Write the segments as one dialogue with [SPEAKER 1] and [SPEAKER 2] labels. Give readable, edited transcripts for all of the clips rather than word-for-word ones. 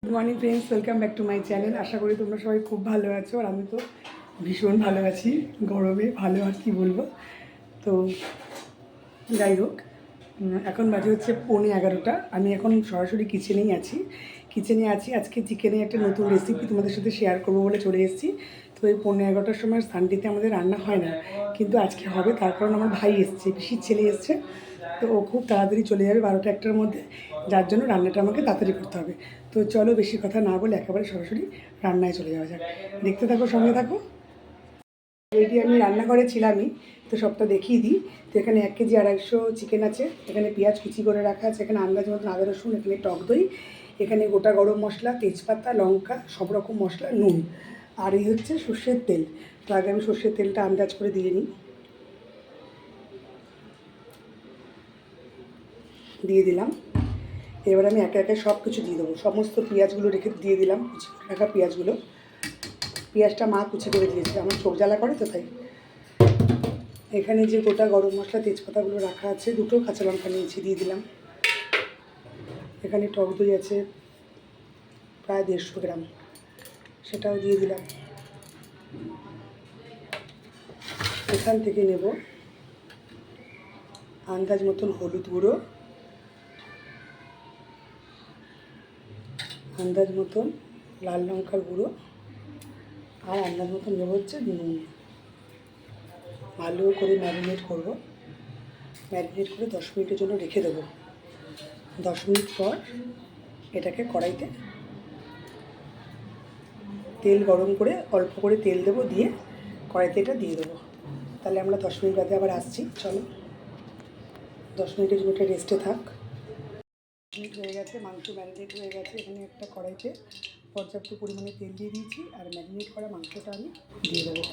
[SPEAKER 1] Good morning friends, welcome back to my channel. আশা করি তোমরা সবাই খুব ভালো আছো, আর আমি তো ভীষণ ভালো আছি। গরমে ভালো আর কি বলবো। তো যাই হোক, এখন বাজে হচ্ছে 11:15। আমি এখন সরাসরি কিচেনেই আছি। আজকে চিকেনের একটা নতুন রেসিপি তোমাদের সাথে শেয়ার করবো বলে চলে এসেছি। তো এই 11:30টার সময় সানডেতে আমাদের রান্না হয় না, কিন্তু আজকে হবে। তার কারণ আমার ভাই এসছে, পিসির ছেলে এসছে। তো ও খুব তাড়াতাড়ি চলে যাবে 12টা-1টার মধ্যে, যার জন্য রান্নাটা আমাকে তাড়াতাড়ি করতে হবে। তো চলো বেশি কথা না বলে একেবারে সরাসরি রান্নায় চলে যাওয়া যাক। দেখতে থাকো, সঙ্গে থাকো। অলরেডি আমি রান্নাঘরে ছিলামই, তো সবটা দেখিয়ে দিই। তো এখানে 1 কেজি 250 চিকেন আছে, এখানে পেঁয়াজ কুচি করে রাখা আছে, এখানে আন্দাজ মতন আদা রসুন, এখানে টক দই, এখানে গোটা গরম মশলা, তেজপাতা, লঙ্কা, সব রকম মশলা, নুন, আর এই হচ্ছে সর্ষের তেল। তো আগে আমি সর্ষের তেলটা আন্দাজ করে দিয়ে নিই। দিয়ে দিলাম। এবার আমি একে একে সব কিছু দিয়ে দেবো। সমস্ত পেঁয়াজগুলো রেখে দিয়ে দিলাম, কুচি করে রাখা পেঁয়াজগুলো। পেঁয়াজটা মা কুচি করে দিয়েছে, আমার চোখ জ্বালা করে তো তাই। এখানে যে গোটা গরম মশলা তেজপাতাগুলো রাখা আছে, 2টো কাঁচা লঙ্কা নিয়েছি, দিয়ে দিলাম। এখানে টক দই আছে প্রায় 150 গ্রাম, সেটাও দিয়ে দিলাম। এখান থেকে নেব আন্দাজ মতন হলুদ গুঁড়ো, আন্দাজ মতন লাল লঙ্কার গুঁড়ো, আর আন্দাজ মতন নেব হচ্ছে নুন। ভালো করে ম্যারিনেট করব। ম্যারিনেট করে 10 মিনিটের জন্য রেখে দেবো। 10 মিনিট পর এটাকে কড়াইতে তেল গরম করে অল্প করে তেল দেবো, দিয়ে কড়াইতে এটা দিয়ে দেবো। তাহলে আমরা 10 মিনিট বাদে আবার আসছি। চলো, 10 মিনিটের জন্য এটা রেস্টে থাক। 10 মিনিট হয়ে গেছে, মাংস ম্যারিনেট হয়ে গেছে। এখানে একটা কড়াইতে পর্যাপ্ত পরিমাণে তেল দিয়ে দিয়েছি, আর ম্যারিনেট করা মাংসটা আমি দিয়ে দেবো।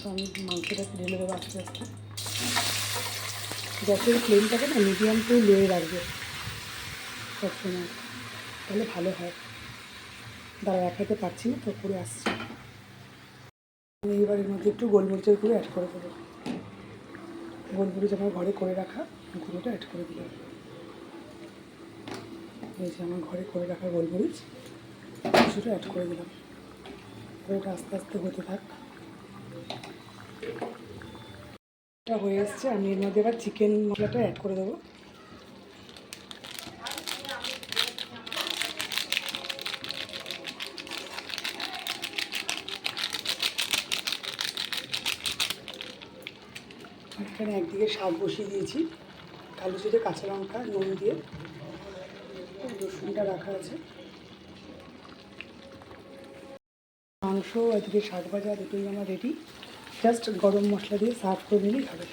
[SPEAKER 1] তো আমি মাংসটাকে ঢেলে দেবো আস্তে আস্তে। গ্যাসের ফ্লেমটাকে না মিডিয়াম টু লোয়ে রাখবে সবসময়, তাহলে ভালো হয়। দাঁড়া, দেখাতে পারছি না তো, করে আসছি। আমি এইবার এর মধ্যে একটু গোলমরিচের গুঁড়ো অ্যাড করে দেবো। গোলমরিচ আমার ঘরে করে রাখা গুঁড়োটা অ্যাড করে দিলাম। এই যে আমার ঘরে করে রাখা গোলমরিচ কিছুটা অ্যাড করে দিলাম। এবার এটা আস্তে আস্তে হতে থাক। এটা হয়ে এসছে, আমি এর মধ্যে এবার চিকেন মশলাটা অ্যাড করে দেবো। এখানে একদিকে শাক বসিয়ে দিয়েছি, কালো জিরে, কাঁচা লঙ্কা, নুন দিয়ে। রসুনটা রাখা আছে। মাংস এদিকে শাক ভাজা দুটোই আমার রেডি। জাস্ট গরম মশলা দিয়ে সার্ভ করে নিলেই হবে।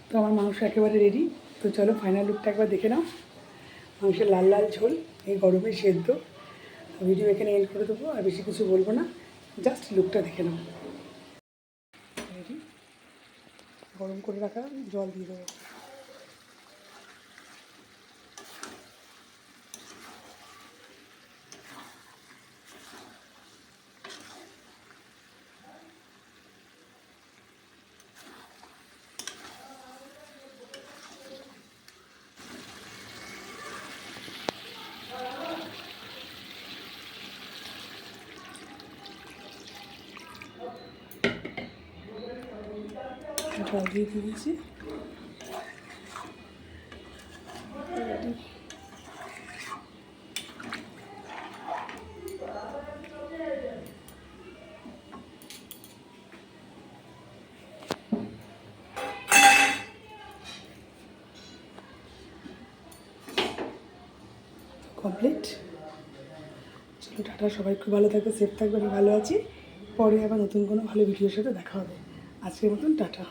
[SPEAKER 1] তো আমার মাংস একেবারে রেডি। তো চলো ফাইনাল লুকটা একবার দেখে নাও। মাংসের লাল লাল ঝোল, এই গরমে সেদ্ধ। ভিডিও এখানে এন্ড করে দেবো, আর বেশি কিছু বলবো না, জাস্ট লুকটা দেখে নাও। রেডি। গরম করে রাখা জল দিয়ে দেবো। জল দিয়ে দিয়েছি। রেডি। কমপ্লিট। চলো টাটা, সবাই খুব ভালো থাকবে, সেফ থাকবে, আমি ভালো আছি। পরে আবার নতুন কোনো ভালো ভিডিওর সাথে দেখা হবে। আজকের মতন টাটা।